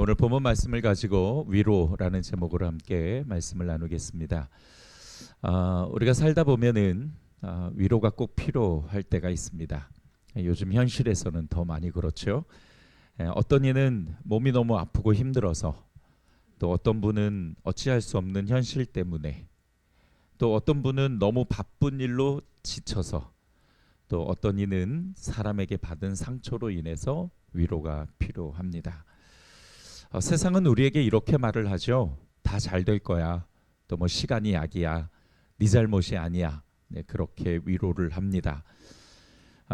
오늘 본문 말씀을 가지고 위로라는 제목으로 함께 말씀을 나누겠습니다. 우리가 살다 보면은 위로가 꼭 필요할 때가 있습니다. 요즘 현실에서는 더 많이 그렇죠. 어떤 이는 몸이 너무 아프고 힘들어서, 또 어떤 분은 어찌할 수 없는 현실 때문에, 또 어떤 분은 너무 바쁜 일로 지쳐서, 또 어떤 이는 사람에게 받은 상처로 인해서 위로가 필요합니다. 세상은 우리에게 이렇게 말을 하죠. 다 잘 될 거야. 또 뭐 시간이 약이야. 네 잘못이 아니야. 네, 그렇게 위로를 합니다.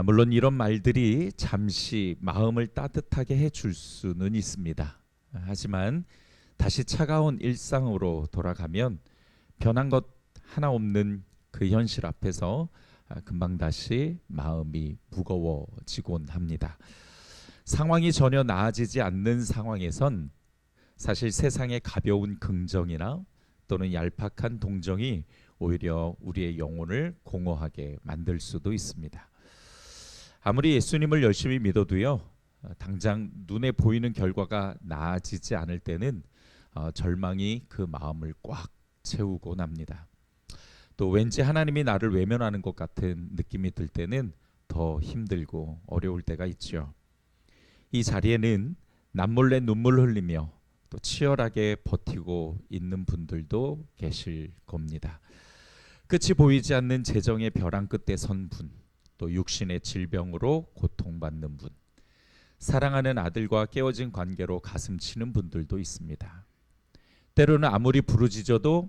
물론 이런 말들이 잠시 마음을 따뜻하게 해줄 수는 있습니다. 하지만 다시 차가운 일상으로 돌아가면 변한 것 하나 없는 그 현실 앞에서 금방 다시 마음이 무거워지곤 합니다. 상황이 전혀 나아지지 않는 상황에선 사실 세상의 가벼운 긍정이나 또는 얄팍한 동정이 오히려 우리의 영혼을 공허하게 만들 수도 있습니다. 아무리 예수님을 열심히 믿어도요, 당장 눈에 보이는 결과가 나아지지 않을 때는 절망이 그 마음을 꽉 채우곤 합니다. 또 왠지 하나님이 나를 외면하는 것 같은 느낌이 들 때는 더 힘들고 어려울 때가 있죠. 이 자리에는 남몰래 눈물 흘리며 또 치열하게 버티고 있는 분들도 계실 겁니다. 끝이 보이지 않는 재정의 벼랑 끝에 선 분, 또 육신의 질병으로 고통받는 분, 사랑하는 아들과 깨어진 관계로 가슴 치는 분들도 있습니다. 때로는 아무리 부르짖어도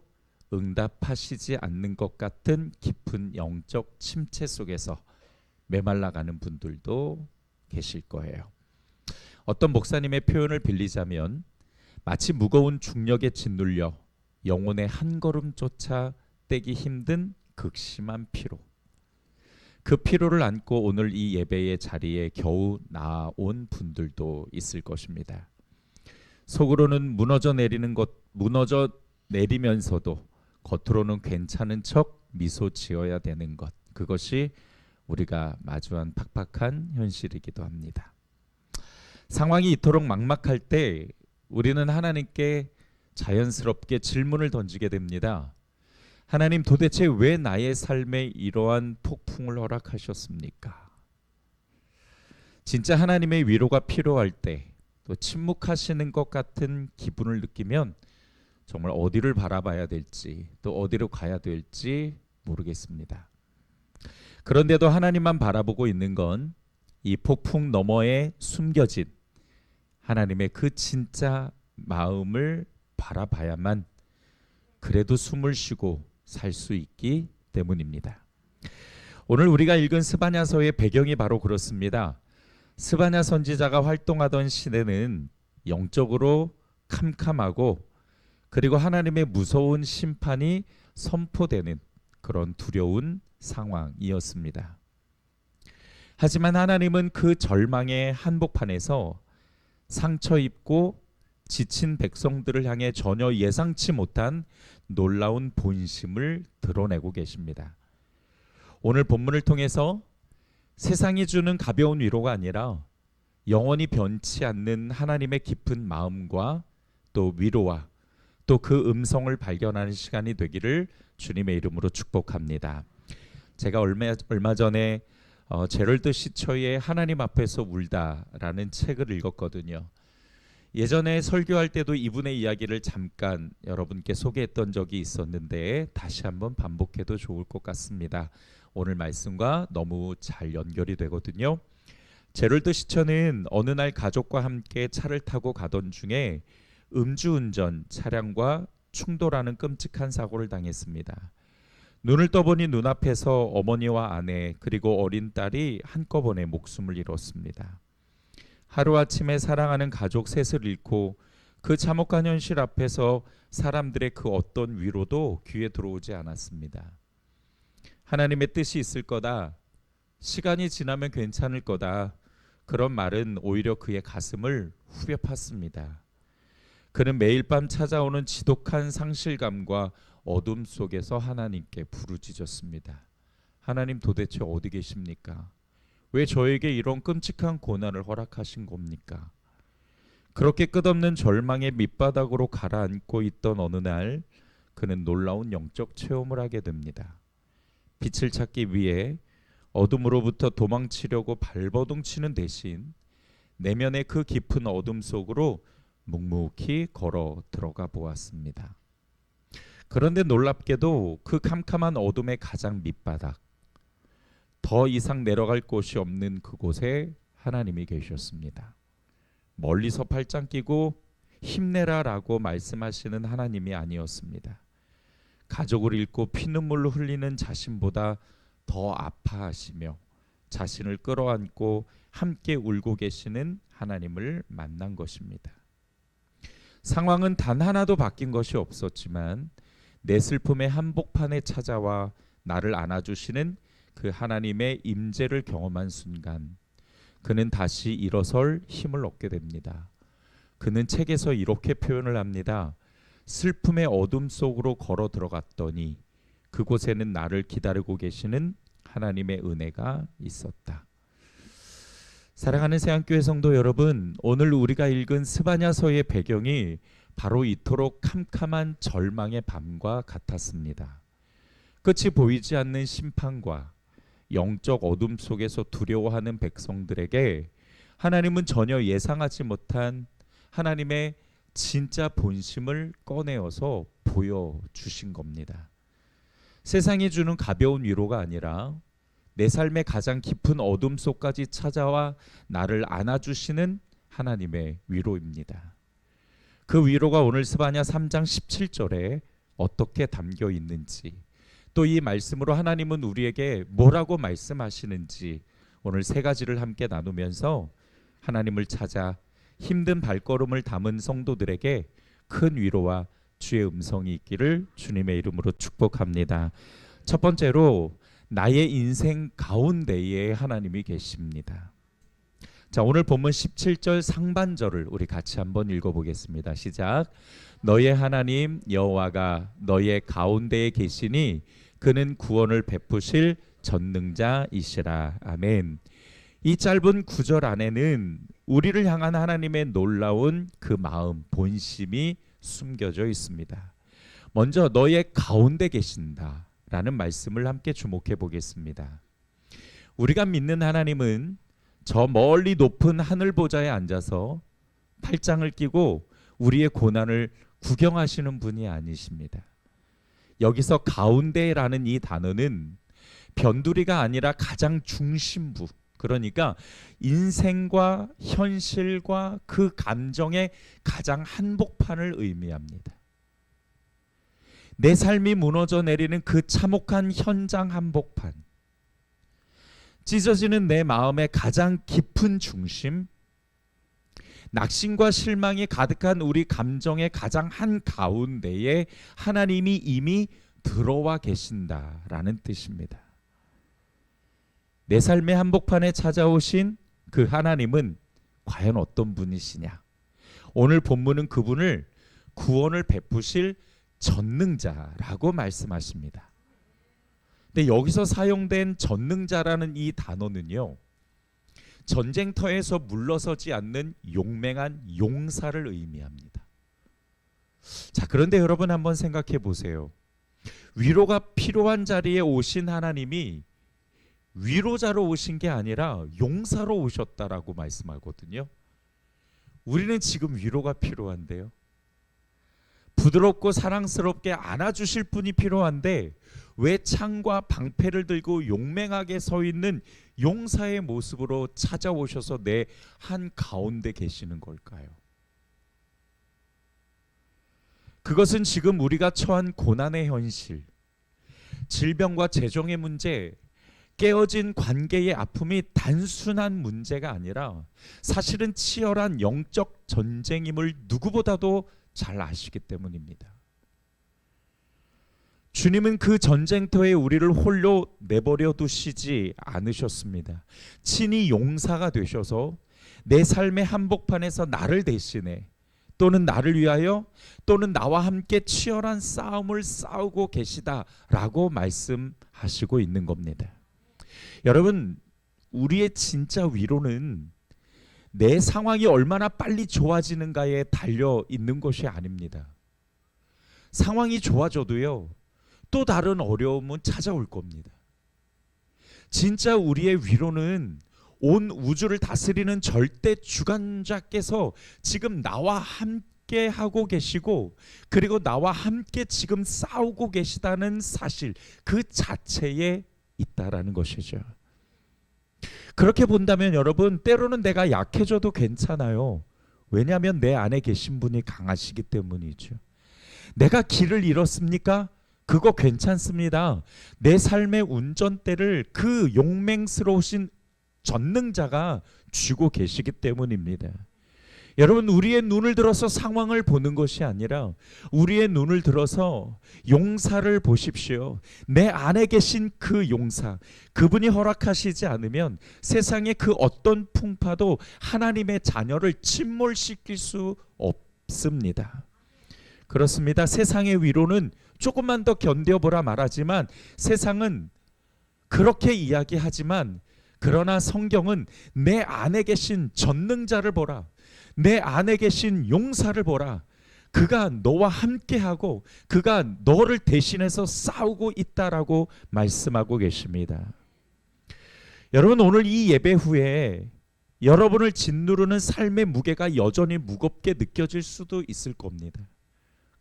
응답하시지 않는 것 같은 깊은 영적 침체 속에서 메말라가는 분들도 계실 거예요. 어떤 목사님의 표현을 빌리자면 마치 무거운 중력에 짓눌려 영혼의 한 걸음조차 떼기 힘든 극심한 피로. 그 피로를 안고 오늘 이 예배의 자리에 겨우 나온 분들도 있을 것입니다. 속으로는 무너져 내리면서도 겉으로는 괜찮은 척 미소 지어야 되는 것. 그것이 우리가 마주한 팍팍한 현실이기도 합니다. 상황이 이토록 막막할 때 우리는 하나님께 자연스럽게 질문을 던지게 됩니다. 하나님, 도대체 왜 나의 삶에 이러한 폭풍을 허락하셨습니까? 진짜 하나님의 위로가 필요할 때, 또 침묵하시는 것 같은 기분을 느끼면 정말 어디를 바라봐야 될지, 또 어디로 가야 될지 모르겠습니다. 그런데도 하나님만 바라보고 있는 건 이 폭풍 너머에 숨겨진 하나님의 그 진짜 마음을 바라봐야만 그래도 숨을 쉬고 살 수 있기 때문입니다. 오늘 우리가 읽은 스바냐서의 배경이 바로 그렇습니다. 스바냐 선지자가 활동하던 시대는 영적으로 캄캄하고, 그리고 하나님의 무서운 심판이 선포되는 그런 두려운 상황이었습니다. 하지만 하나님은 그 절망의 한복판에서 상처 입고 지친 백성들을 향해 전혀 예상치 못한 놀라운 본심을 드러내고 계십니다. 오늘 본문을 통해서 세상이 주는 가벼운 위로가 아니라 영원히 변치 않는 하나님의 깊은 마음과 또 위로와 또 그 음성을 발견하는 시간이 되기를 주님의 이름으로 축복합니다. 제가 얼마 전에 제럴드 시처의 하나님 앞에서 울다라는 책을 읽었거든요. 예전에 설교할 때도 이분의 이야기를 잠깐 여러분께 소개했던 적이 있었는데 다시 한번 반복해도 좋을 것 같습니다. 오늘 말씀과 너무 잘 연결이 되거든요. 제럴드 시처는 어느 날 가족과 함께 차를 타고 가던 중에 음주운전 차량과 충돌하는 끔찍한 사고를 당했습니다. 눈을 떠보니 눈앞에서 어머니와 아내 그리고 어린 딸이 한꺼번에 목숨을 잃었습니다. 하루아침에 사랑하는 가족 셋을 잃고 그 참혹한 현실 앞에서 사람들의 그 어떤 위로도 귀에 들어오지 않았습니다. 하나님의 뜻이 있을 거다. 시간이 지나면 괜찮을 거다. 그런 말은 오히려 그의 가슴을 후벼 팠습니다. 그는 매일 밤 찾아오는 지독한 상실감과 어둠 속에서 하나님께 부르짖었습니다. 하나님, 도대체 어디 계십니까? 왜 저에게 이런 끔찍한 고난을 허락하신 겁니까? 그렇게 끝없는 절망의 밑바닥으로 가라앉고 있던 어느 날 그는 놀라운 영적 체험을 하게 됩니다. 빛을 찾기 위해 어둠으로부터 도망치려고 발버둥치는 대신 내면의 그 깊은 어둠 속으로 묵묵히 걸어 들어가 보았습니다. 그런데 놀랍게도 그 캄캄한 어둠의 가장 밑바닥, 더 이상 내려갈 곳이 없는 그곳에 하나님이 계셨습니다. 멀리서 팔짱 끼고 힘내라라고 말씀하시는 하나님이 아니었습니다. 가족을 잃고 피눈물로 흘리는 자신보다 더 아파하시며 자신을 끌어안고 함께 울고 계시는 하나님을 만난 것입니다. 상황은 단 하나도 바뀐 것이 없었지만 내 슬픔의 한복판에 찾아와 나를 안아주시는 그 하나님의 임재를 경험한 순간 그는 다시 일어설 힘을 얻게 됩니다. 그는 책에서 이렇게 표현을 합니다. 슬픔의 어둠 속으로 걸어 들어갔더니 그곳에는 나를 기다리고 계시는 하나님의 은혜가 있었다. 사랑하는 새한교회 성도 여러분, 오늘 우리가 읽은 스바냐서의 배경이 바로 이토록 캄캄한 절망의 밤과 같았습니다. 끝이 보이지 않는 심판과 영적 어둠 속에서 두려워하는 백성들에게 하나님은 전혀 예상하지 못한 하나님의 진짜 본심을 꺼내어서 보여주신 겁니다. 세상이 주는 가벼운 위로가 아니라 내 삶의 가장 깊은 어둠 속까지 찾아와 나를 안아주시는 하나님의 위로입니다. 그 위로가 오늘 스바냐 3장 17절에 어떻게 담겨 있는지, 또 이 말씀으로 하나님은 우리에게 뭐라고 말씀하시는지 오늘 세 가지를 함께 나누면서 하나님을 찾아 힘든 발걸음을 담은 성도들에게 큰 위로와 주의 음성이 있기를 주님의 이름으로 축복합니다. 첫 번째로, 나의 인생 가운데에 하나님이 계십니다. 자, 오늘 본문 17절 상반절을 우리 같이 한번 읽어보겠습니다. 시작. 너의 하나님 여호와가 너의 가운데에 계시니 그는 구원을 베푸실 전능자이시라. 아멘. 이 짧은 구절 안에는 우리를 향한 하나님의 놀라운 그 마음, 본심이 숨겨져 있습니다. 먼저 너의 가운데 계신다 라는 말씀을 함께 주목해 보겠습니다. 우리가 믿는 하나님은 저 멀리 높은 하늘 보좌에 앉아서 팔짱을 끼고 우리의 고난을 구경하시는 분이 아니십니다. 여기서 가운데라는 이 단어는 변두리가 아니라 가장 중심부, 그러니까 인생과 현실과 그 감정의 가장 한복판을 의미합니다. 내 삶이 무너져 내리는 그 참혹한 현장 한복판, 찢어지는 내 마음의 가장 깊은 중심, 낙심과 실망이 가득한 우리 감정의 가장 한가운데에 하나님이 이미 들어와 계신다라는 뜻입니다. 내 삶의 한복판에 찾아오신 그 하나님은 과연 어떤 분이시냐? 오늘 본문은 그분을 구원을 베푸실 전능자라고 말씀하십니다. 근데 여기서 사용된 전능자라는 이 단어는요, 전쟁터에서 물러서지 않는 용맹한 용사를 의미합니다. 자, 그런데 여러분 한번 생각해 보세요. 위로가 필요한 자리에 오신 하나님이 위로자로 오신 게 아니라 용사로 오셨다라고 말씀하거든요. 우리는 지금 위로가 필요한데요. 부드럽고 사랑스럽게 안아주실 분이 필요한데 왜 창과 방패를 들고 용맹하게 서 있는 용사의 모습으로 찾아오셔서 내 한가운데 계시는 걸까요? 그것은 지금 우리가 처한 고난의 현실, 질병과 재정의 문제, 깨어진 관계의 아픔이 단순한 문제가 아니라 사실은 치열한 영적 전쟁임을 누구보다도 잘 아시기 때문입니다. 주님은 그 전쟁터에 우리를 홀로 내버려 두시지 않으셨습니다. 친히 용사가 되셔서 내 삶의 한복판에서 나를 대신해, 또는 나를 위하여, 또는 나와 함께 치열한 싸움을 싸우고 계시다라고 말씀하시고 있는 겁니다. 여러분, 우리의 진짜 위로는 내 상황이 얼마나 빨리 좋아지는가에 달려 있는 것이 아닙니다. 상황이 좋아져도요, 또 다른 어려움은 찾아올 겁니다. 진짜 우리의 위로는 온 우주를 다스리는 절대 주관자께서 지금 나와 함께 하고 계시고, 그리고 나와 함께 지금 싸우고 계시다는 사실 그 자체에 있다라는 것이죠. 그렇게 본다면 여러분, 때로는 내가 약해져도 괜찮아요. 왜냐하면 내 안에 계신 분이 강하시기 때문이죠. 내가 길을 잃었습니까? 그거 괜찮습니다. 내 삶의 운전대를 그 용맹스러우신 전능자가 쥐고 계시기 때문입니다. 여러분, 우리의 눈을 들어서 상황을 보는 것이 아니라 우리의 눈을 들어서 용사를 보십시오. 내 안에 계신 그 용사, 그분이 허락하시지 않으면 세상의 그 어떤 풍파도 하나님의 자녀를 침몰시킬 수 없습니다. 그렇습니다. 세상의 위로는 조금만 더 견뎌보라 말하지만, 세상은 그렇게 이야기하지만, 그러나 성경은 내 안에 계신 전능자를 보라, 내 안에 계신 용사를 보라. 그가 너와 함께하고 그가 너를 대신해서 싸우고 있다라고 말씀하고 계십니다. 여러분, 오늘 이 예배 후에 여러분을 짓누르는 삶의 무게가 여전히 무겁게 느껴질 수도 있을 겁니다.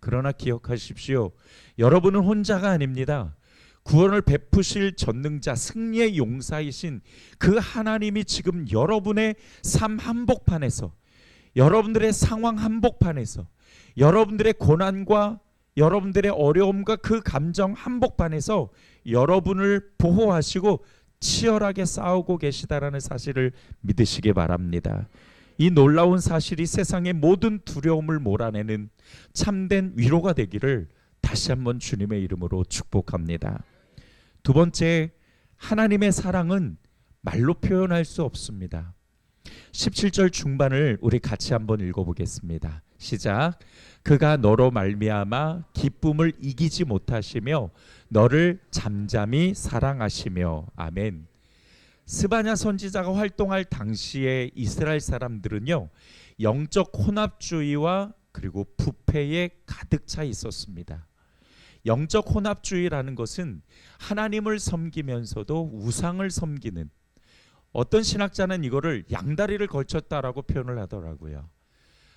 그러나 기억하십시오. 여러분은 혼자가 아닙니다. 구원을 베푸실 전능자, 승리의 용사이신 그 하나님이 지금 여러분의 삶 한복판에서, 여러분들의 상황 한복판에서, 여러분들의 고난과 여러분들의 어려움과 그 감정 한복판에서 여러분을 보호하시고 치열하게 싸우고 계시다라는 사실을 믿으시기 바랍니다. 이 놀라운 사실이 세상의 모든 두려움을 몰아내는 참된 위로가 되기를 다시 한번 주님의 이름으로 축복합니다. 두 번째, 하나님의 사랑은 말로 표현할 수 없습니다. 17절 중반을 우리 같이 한번 읽어보겠습니다. 시작. 그가 너로 말미암아 기쁨을 이기지 못하시며 너를 잠잠히 사랑하시며. 아멘. 스바냐 선지자가 활동할 당시에 이스라엘 사람들은요, 영적 혼합주의와 그리고 부패에 가득 차 있었습니다. 영적 혼합주의라는 것은 하나님을 섬기면서도 우상을 섬기는, 어떤 신학자는 이거를 양다리를 걸쳤다라고 표현을 하더라고요.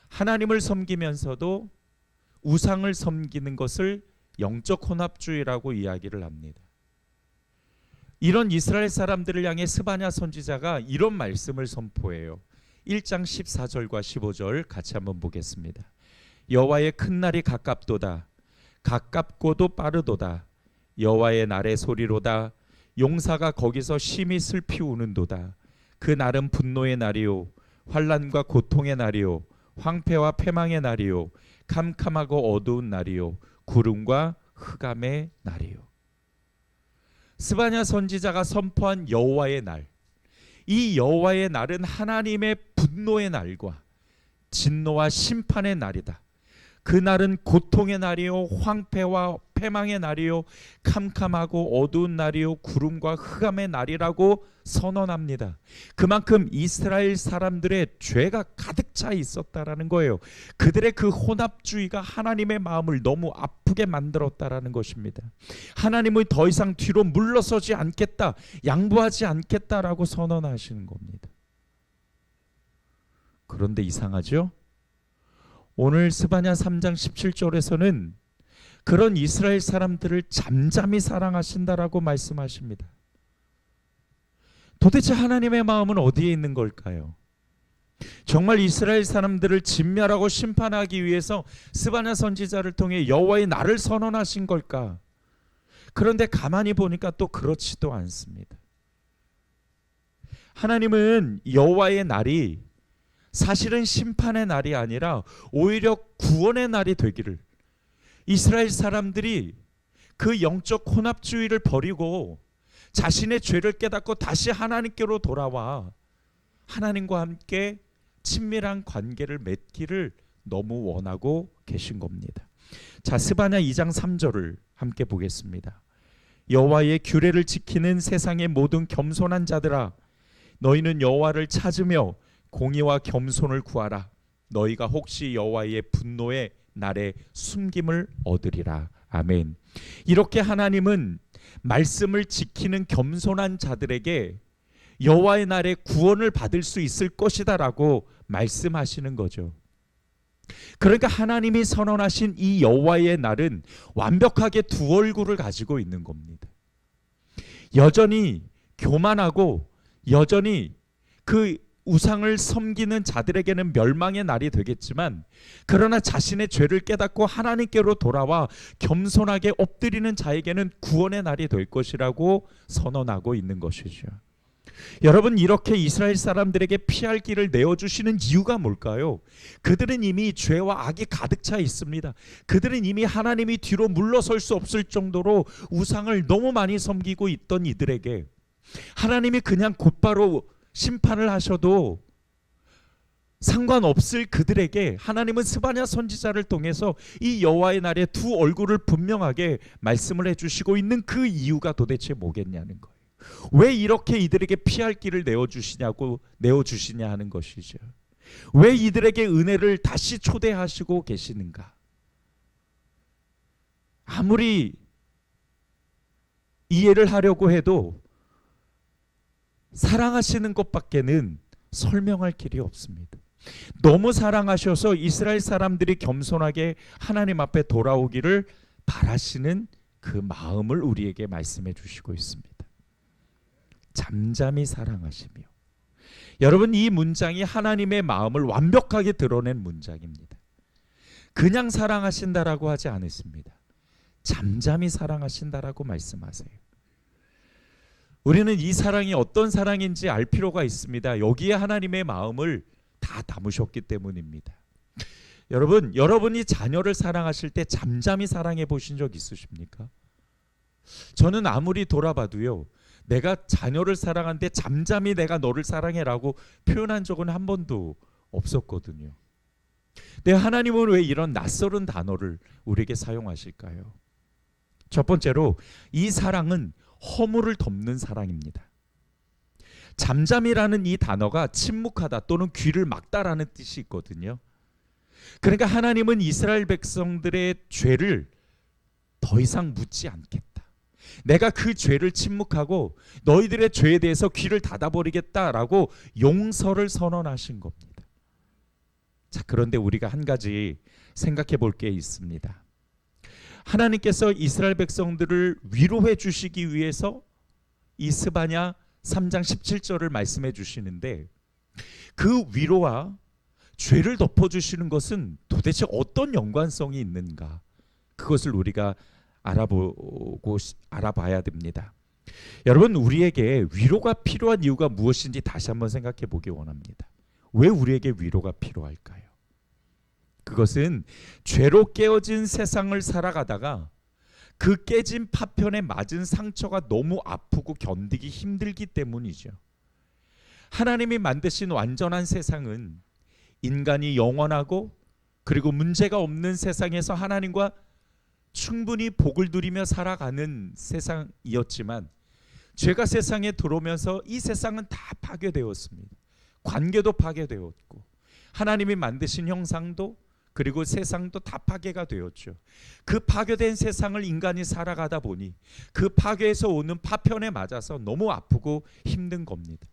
하나님을 섬기면서도 우상을 섬기는 것을 영적 혼합주의라고 이야기를 합니다. 이런 이스라엘 사람들을 향해 스바냐 선지자가 이런 말씀을 선포해요. 1장 14절과 15절 같이 한번 보겠습니다. 여호와의 큰 날이 가깝도다. 가깝고도 빠르도다. 여호와의 날의 소리로다. 용사가 거기서 심히 슬피 우는도다. 그 날은 분노의 날이요 환난과 고통의 날이요 황폐와 패망의 날이요 캄캄하고 어두운 날이요 구름과 흑암의 날이요. 스바냐 선지자가 선포한 여호와의 날, 이 여호와의 날은 하나님의 분노의 날과 진노와 심판의 날이다. 그 날은 고통의 날이요 황폐와 패망의 날이요 캄캄하고 어두운 날이요 구름과 흑암의 날이라고 선언합니다. 그만큼 이스라엘 사람들의 죄가 가득 차 있었다라는 거예요. 그들의 그 혼합주의가 하나님의 마음을 너무 아프게 만들었다라는 것입니다. 하나님은 더 이상 뒤로 물러서지 않겠다, 양보하지 않겠다라고 선언하시는 겁니다. 그런데 이상하죠? 오늘 스바냐 3장 17절에서는 그런 이스라엘 사람들을 잠잠히 사랑하신다라고 말씀하십니다. 도대체 하나님의 마음은 어디에 있는 걸까요? 정말 이스라엘 사람들을 진멸하고 심판하기 위해서 스바냐 선지자를 통해 여호와의 날을 선언하신 걸까? 그런데 가만히 보니까 또 그렇지도 않습니다. 하나님은 여호와의 날이 사실은 심판의 날이 아니라 오히려 구원의 날이 되기를, 이스라엘 사람들이 그 영적 혼합주의를 버리고 자신의 죄를 깨닫고 다시 하나님께로 돌아와 하나님과 함께 친밀한 관계를 맺기를 너무 원하고 계신 겁니다. 자, 스바냐 2장 3절을 함께 보겠습니다. 여호와의 규례를 지키는 세상의 모든 겸손한 자들아, 너희는 여호와를 찾으며 공의와 겸손을 구하라. 너희가 혹시 여호와의 분노의 날에 숨김을 얻으리라. 아멘. 이렇게 하나님은 말씀을 지키는 겸손한 자들에게 여호와의 날에 구원을 받을 수 있을 것이다라고 말씀하시는 거죠. 그러니까 하나님이 선언하신 이 여호와의 날은 완벽하게 두 얼굴을 가지고 있는 겁니다. 여전히 교만하고 여전히 그 우상을 섬기는 자들에게는 멸망의 날이 되겠지만, 그러나 자신의 죄를 깨닫고 하나님께로 돌아와 겸손하게 엎드리는 자에게는 구원의 날이 될 것이라고 선언하고 있는 것이죠. 여러분, 이렇게 이스라엘 사람들에게 피할 길을 내어주시는 이유가 뭘까요? 그들은 이미 죄와 악이 가득 차 있습니다. 그들은 이미 하나님이 뒤로 물러설 수 없을 정도로 우상을 너무 많이 섬기고 있던 이들에게 하나님이 그냥 곧바로 심판을 하셔도 상관없을 그들에게 하나님은 스바냐 선지자를 통해서 이 여호와의 날에 두 얼굴을 분명하게 말씀을 해주시고 있는 그 이유가 도대체 뭐겠냐는 거예요. 왜 이렇게 이들에게 피할 길을 내어주시냐 하는 것이죠. 왜 이들에게 은혜를 다시 초대하시고 계시는가? 아무리 이해를 하려고 해도 사랑하시는 것밖에는 설명할 길이 없습니다. 너무 사랑하셔서 이스라엘 사람들이 겸손하게 하나님 앞에 돌아오기를 바라시는 그 마음을 우리에게 말씀해 주시고 있습니다. 잠잠히 사랑하시며. 여러분, 이 문장이 하나님의 마음을 완벽하게 드러낸 문장입니다. 그냥 사랑하신다라고 하지 않았습니다. 잠잠히 사랑하신다라고 말씀하세요. 우리는 이 사랑이 어떤 사랑인지 알 필요가 있습니다. 여기에 하나님의 마음을 다 담으셨기 때문입니다. 여러분, 여러분이 자녀를 사랑하실 때 잠잠히 사랑해 보신 적 있으십니까? 저는 아무리 돌아봐도요, 내가 자녀를 사랑하는데 잠잠히 내가 너를 사랑해라고 표현한 적은 한 번도 없었거든요. 근데 하나님은 왜 이런 낯설은 단어를 우리에게 사용하실까요? 첫 번째로, 이 사랑은 허물을 덮는 사랑입니다. 잠잠이라는 이 단어가 침묵하다 또는 귀를 막다라는 뜻이 있거든요. 그러니까 하나님은 이스라엘 백성들의 죄를 더 이상 묻지 않겠다. 내가 그 죄를 침묵하고 너희들의 죄에 대해서 귀를 닫아버리겠다라고 용서를 선언하신 겁니다. 자, 그런데 우리가 한 가지 생각해 볼 게 있습니다. 하나님께서 이스라엘 백성들을 위로해 주시기 위해서 이 스바냐 3장 17절을 말씀해 주시는데, 그 위로와 죄를 덮어주시는 것은 도대체 어떤 연관성이 있는가? 그것을 우리가 알아봐야 됩니다. 여러분, 우리에게 위로가 필요한 이유가 무엇인지 다시 한번 생각해 보기 원합니다. 왜 우리에게 위로가 필요할까요? 그것은 죄로 깨어진 세상을 살아가다가 그 깨진 파편에 맞은 상처가 너무 아프고 견디기 힘들기 때문이죠. 하나님이 만드신 완전한 세상은 인간이 영원하고 그리고 문제가 없는 세상에서 하나님과 충분히 복을 누리며 살아가는 세상이었지만, 죄가 세상에 들어오면서 이 세상은 다 파괴되었습니다. 관계도 파괴되었고 하나님이 만드신 형상도 그리고 세상도 다 파괴가 되었죠. 그 파괴된 세상을 인간이 살아가다 보니 그 파괴에서 오는 파편에 맞아서 너무 아프고 힘든 겁니다.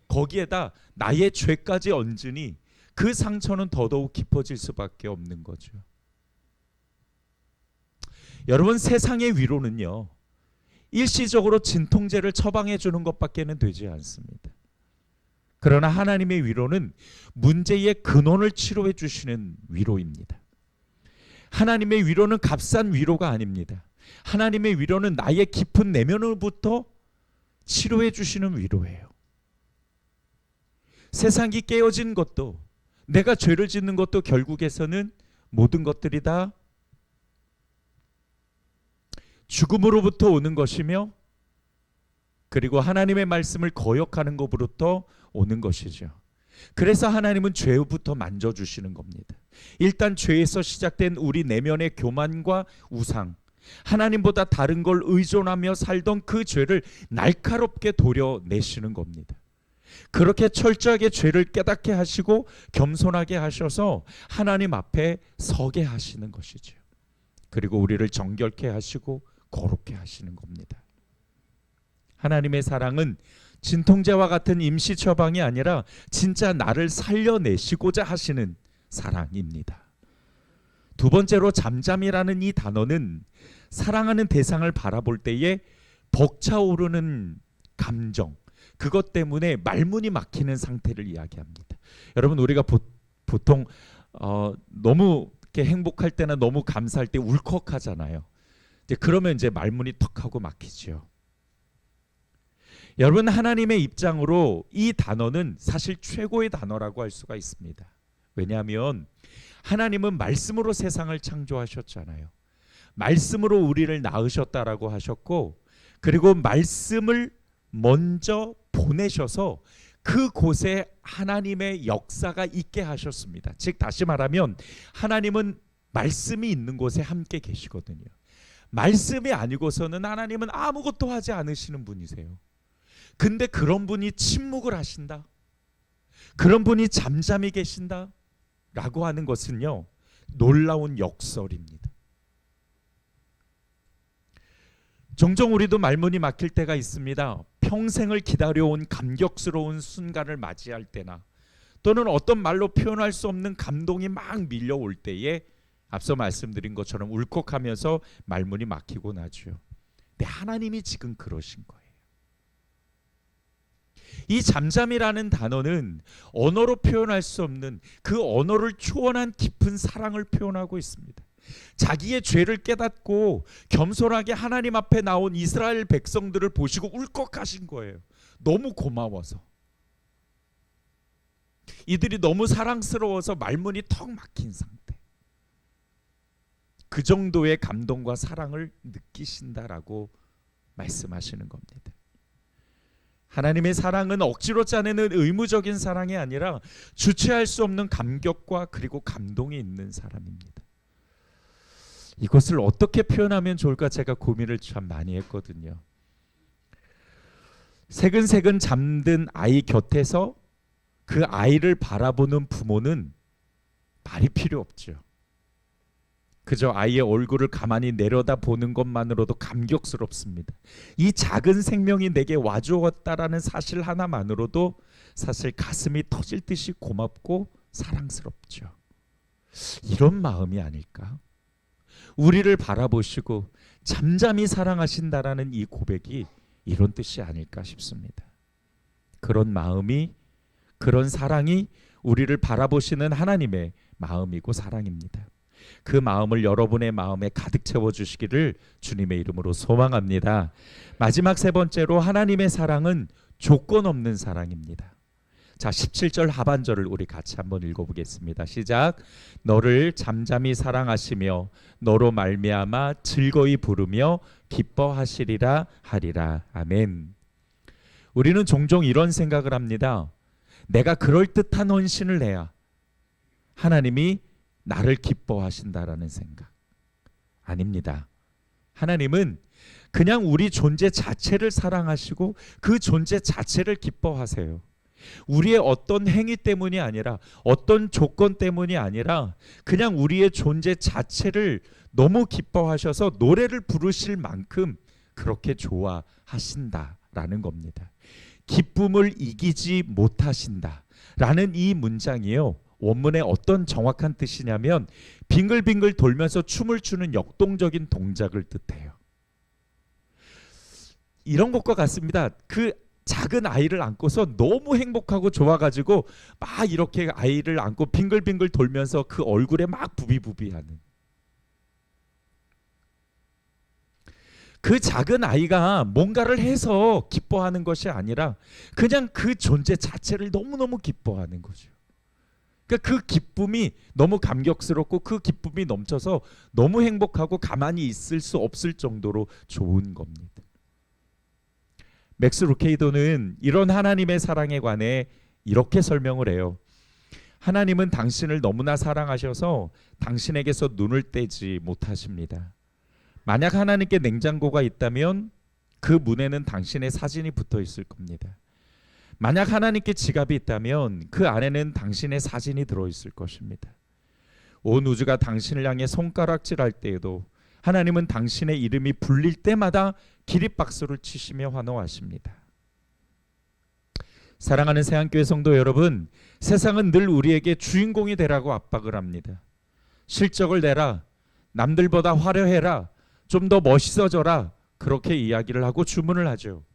거기에다 나의 죄까지 얹으니 그 상처는 더더욱 깊어질 수밖에 없는 거죠. 여러분, 세상의 위로는요, 일시적으로 진통제를 처방해 주는 것밖에는 되지 않습니다. 그러나 하나님의 위로는 문제의 근원을 치료해 주시는 위로입니다. 하나님의 위로는 값싼 위로가 아닙니다. 하나님의 위로는 나의 깊은 내면으로부터 치료해 주시는 위로예요. 세상이 깨어진 것도, 내가 죄를 짓는 것도 결국에서는 모든 것들이 다 죽음으로부터 오는 것이며, 그리고 하나님의 말씀을 거역하는 것으로부터 오는 것이죠. 그래서 하나님은 죄부터 만져주시는 겁니다. 일단 죄에서 시작된 우리 내면의 교만과 우상, 하나님보다 다른 걸 의존하며 살던 그 죄를 날카롭게 도려내시는 겁니다. 그렇게 철저하게 죄를 깨닫게 하시고 겸손하게 하셔서 하나님 앞에 서게 하시는 것이죠. 그리고 우리를 정결케 하시고 거룩게 하시는 겁니다. 하나님의 사랑은 진통제와 같은 임시 처방이 아니라 진짜 나를 살려내시고자 하시는 사랑입니다. 두 번째로 잠잠이라는 이 단어는 사랑하는 대상을 바라볼 때에 벅차오르는 감정, 그것 때문에 말문이 막히는 상태를 이야기합니다. 여러분, 우리가 보통 너무 이렇게 행복할 때나 너무 감사할 때 울컥하잖아요. 이제 그러면 이제 말문이 턱하고 막히죠. 여러분, 하나님의 입장으로 이 단어는 사실 최고의 단어라고 할 수가 있습니다. 왜냐하면 하나님은 말씀으로 세상을 창조하셨잖아요. 말씀으로 우리를 낳으셨다라고 하셨고, 그리고 말씀을 먼저 보내셔서 그곳에 하나님의 역사가 있게 하셨습니다. 즉 다시 말하면 하나님은 말씀이 있는 곳에 함께 계시거든요. 말씀이 아니고서는 하나님은 아무것도 하지 않으시는 분이세요. 근데 그런 분이 침묵을 하신다, 그런 분이 잠잠히 계신다 라고 하는 것은요, 놀라운 역설입니다. 종종 우리도 말문이 막힐 때가 있습니다. 평생을 기다려온 감격스러운 순간을 맞이할 때나, 또는 어떤 말로 표현할 수 없는 감동이 막 밀려올 때에 앞서 말씀드린 것처럼 울컥하면서 말문이 막히고 나죠. 근데 하나님이 지금 그러신 거예요. 이 잠잠이라는 단어는 언어로 표현할 수 없는 그 언어를 초월한 깊은 사랑을 표현하고 있습니다. 자기의 죄를 깨닫고 겸손하게 하나님 앞에 나온 이스라엘 백성들을 보시고 울컥하신 거예요. 너무 고마워서. 이들이 너무 사랑스러워서 말문이 턱 막힌 상태. 그 정도의 감동과 사랑을 느끼신다라고 말씀하시는 겁니다. 하나님의 사랑은 억지로 짜내는 의무적인 사랑이 아니라 주체할 수 없는 감격과 그리고 감동이 있는 사랑입니다. 이것을 어떻게 표현하면 좋을까 제가 고민을 참 많이 했거든요. 새근새근 잠든 아이 곁에서 그 아이를 바라보는 부모는 말이 필요 없죠. 그저 아이의 얼굴을 가만히 내려다보는 것만으로도 감격스럽습니다. 이 작은 생명이 내게 와주었다라는 사실 하나만으로도 사실 가슴이 터질 듯이 고맙고 사랑스럽죠. 이런 마음이 아닐까? 우리를 바라보시고 잠잠히 사랑하신다라는 이 고백이 이런 뜻이 아닐까 싶습니다. 그런 마음이, 그런 사랑이 우리를 바라보시는 하나님의 마음이고 사랑입니다. 그 마음을 여러분의 마음에 가득 채워주시기를 주님의 이름으로 소망합니다. 마지막 세 번째로 하나님의 사랑은 조건 없는 사랑입니다. 자, 17절 하반절을 우리 같이 한번 읽어보겠습니다. 시작. 너를 잠잠히 사랑하시며 너로 말미암아 즐거이 부르며 기뻐하시리라 하리라. 아멘. 우리는 종종 이런 생각을 합니다. 내가 그럴듯한 헌신을 해야 하나님이 나를 기뻐하신다라는 생각. 아닙니다. 하나님은 그냥 우리 존재 자체를 사랑하시고 그 존재 자체를 기뻐하세요. 우리의 어떤 행위 때문이 아니라, 어떤 조건 때문이 아니라 그냥 우리의 존재 자체를 너무 기뻐하셔서 노래를 부르실 만큼 그렇게 좋아하신다라는 겁니다. 기쁨을 이기지 못하신다라는 이 문장이요, 원문의 어떤 정확한 뜻이냐면 빙글빙글 돌면서 춤을 추는 역동적인 동작을 뜻해요. 이런 것과 같습니다. 그 작은 아이를 안고서 너무 행복하고 좋아가지고 막 이렇게 아이를 안고 빙글빙글 돌면서 그 얼굴에 막 부비부비하는, 그 작은 아이가 뭔가를 해서 기뻐하는 것이 아니라 그냥 그 존재 자체를 너무너무 기뻐하는 거죠. 그러니까 그 기쁨이 너무 감격스럽고 그 기쁨이 넘쳐서 너무 행복하고 가만히 있을 수 없을 정도로 좋은 겁니다. 맥스 루케이도는 이런 하나님의 사랑에 관해 이렇게 설명을 해요. 하나님은 당신을 너무나 사랑하셔서 당신에게서 눈을 떼지 못하십니다. 만약 하나님께 냉장고가 있다면 그 문에는 당신의 사진이 붙어 있을 겁니다. 만약 하나님께 지갑이 있다면 그 안에는 당신의 사진이 들어있을 것입니다. 온 우주가 당신을 향해 손가락질할 때에도 하나님은 당신의 이름이 불릴 때마다 기립박수를 치시며 환호하십니다. 사랑하는 새한교회 성도 여러분, 세상은 늘 우리에게 주인공이 되라고 압박을 합니다. 실적을 내라, 남들보다 화려해라, 좀 더 멋있어져라, 그렇게 이야기를 하고 주문을 하죠.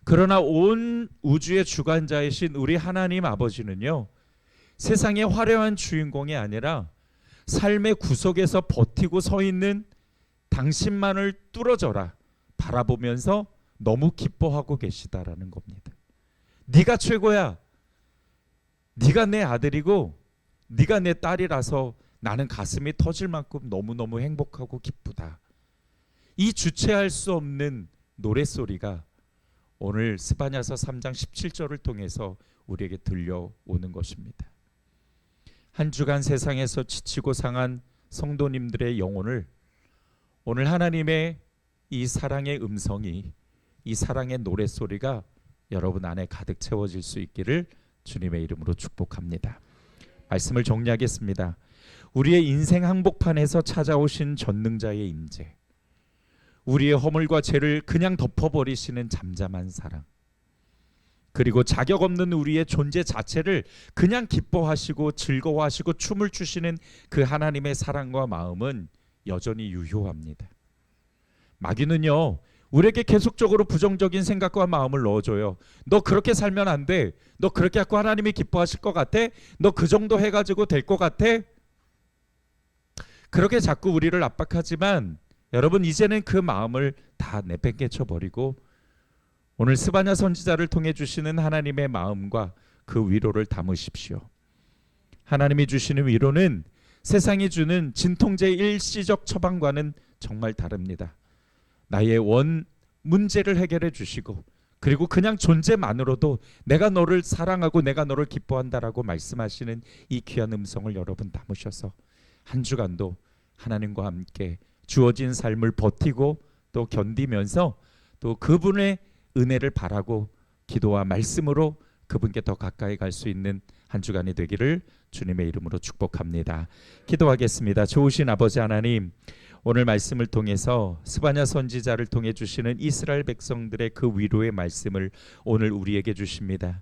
그러나 온 우주의 주관자이신 우리 하나님 아버지는요, 세상의 화려한 주인공이 아니라 삶의 구석에서 버티고 서 있는 당신만을 뚫어져라 바라보면서 너무 기뻐하고 계시다라는 겁니다. 네가 최고야. 네가 내 아들이고 네가 내 딸이라서 나는 가슴이 터질 만큼 너무너무 행복하고 기쁘다. 이 주체할 수 없는 노랫소리가 오늘 스바냐서 3장 17절을 통해서 우리에게 들려오는 것입니다. 한 주간 세상에서 지치고 상한 성도님들의 영혼을 오늘 하나님의 이 사랑의 음성이, 이 사랑의 노랫소리가 여러분 안에 가득 채워질 수 있기를 주님의 이름으로 축복합니다. 말씀을 정리하겠습니다. 우리의 인생 항복판에서 찾아오신 전능자의 임재, 우리의 허물과 죄를 그냥 덮어버리시는 잠잠한 사랑, 그리고 자격 없는 우리의 존재 자체를 그냥 기뻐하시고 즐거워하시고 춤을 추시는 그 하나님의 사랑과 마음은 여전히 유효합니다. 마귀는요, 우리에게 계속적으로 부정적인 생각과 마음을 넣어줘요. 너 그렇게 살면 안 돼. 너 그렇게 하고 하나님이 기뻐하실 것 같아? 너 그 정도 해가지고 될 것 같아? 그렇게 자꾸 우리를 압박하지만 여러분, 이제는 그 마음을 다 내팽개쳐 버리고 오늘 스바냐 선지자를 통해 주시는 하나님의 마음과 그 위로를 담으십시오. 하나님이 주시는 위로는 세상이 주는 진통제 일시적 처방과는 정말 다릅니다. 나의 원 문제를 해결해 주시고, 그리고 그냥 존재만으로도 내가 너를 사랑하고 내가 너를 기뻐한다라고 말씀하시는 이 귀한 음성을 여러분 담으셔서 한 주간도 하나님과 함께 주어진 삶을 버티고 또 견디면서 또 그분의 은혜를 바라고 기도와 말씀으로 그분께 더 가까이 갈 수 있는 한 주간이 되기를 주님의 이름으로 축복합니다. 기도하겠습니다. 좋으신 아버지 하나님, 오늘 말씀을 통해서 스바냐 선지자를 통해 주시는 이스라엘 백성들의 그 위로의 말씀을 오늘 우리에게 주십니다.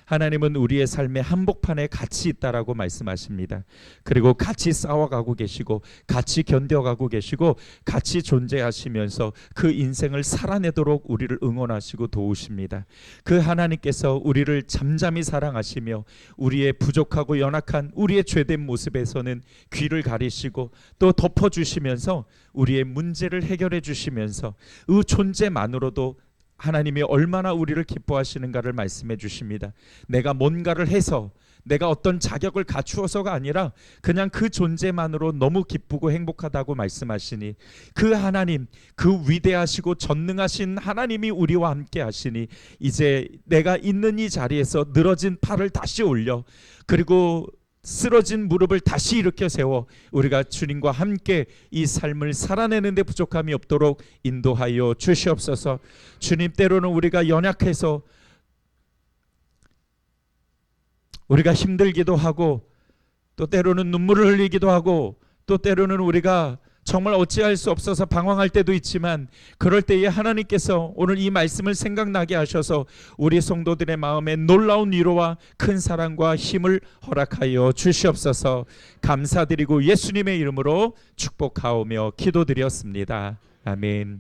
하나님은 우리의 삶의 한복판에 같이 있다라고 말씀하십니다. 그리고 같이 싸워가고 계시고 같이 견뎌가고 계시고 같이 존재하시면서 그 인생을 살아내도록 우리를 응원하시고 도우십니다. 그 하나님께서 우리를 잠잠히 사랑하시며 우리의 부족하고 연약한 우리의 죄된 모습에서는 귀를 가리시고 또 덮어주시면서 우리의 문제를 해결해 주시면서 그 존재만으로도 하나님이 얼마나 우리를 기뻐하시는가를 말씀해 주십니다. 내가 뭔가를 해서, 내가 어떤 자격을 갖추어서가 아니라 그냥 그 존재만으로 너무 기쁘고 행복하다고 말씀하시니, 그 하나님, 그 위대하시고 전능하신 하나님이 우리와 함께 하시니 이제 내가 있는 이 자리에서 늘어진 팔을 다시 올려, 그리고 쓰러진 무릎을 다시 일으켜 세워 우리가 주님과 함께 이 삶을 살아내는 데 부족함이 없도록 인도하여 주시옵소서. 주님, 때로는 우리가 연약해서 우리가 힘들기도 하고 또 때로는 눈물을 흘리기도 하고 또 때로는 우리가 정말 어찌할 수 없어서 방황할 때도 있지만, 그럴 때에 하나님께서 오늘 이 말씀을 생각나게 하셔서 우리 성도들의 마음에 놀라운 위로와 큰 사랑과 힘을 허락하여 주시옵소서. 감사드리고 예수님의 이름으로 축복하오며 기도드렸습니다. 아멘.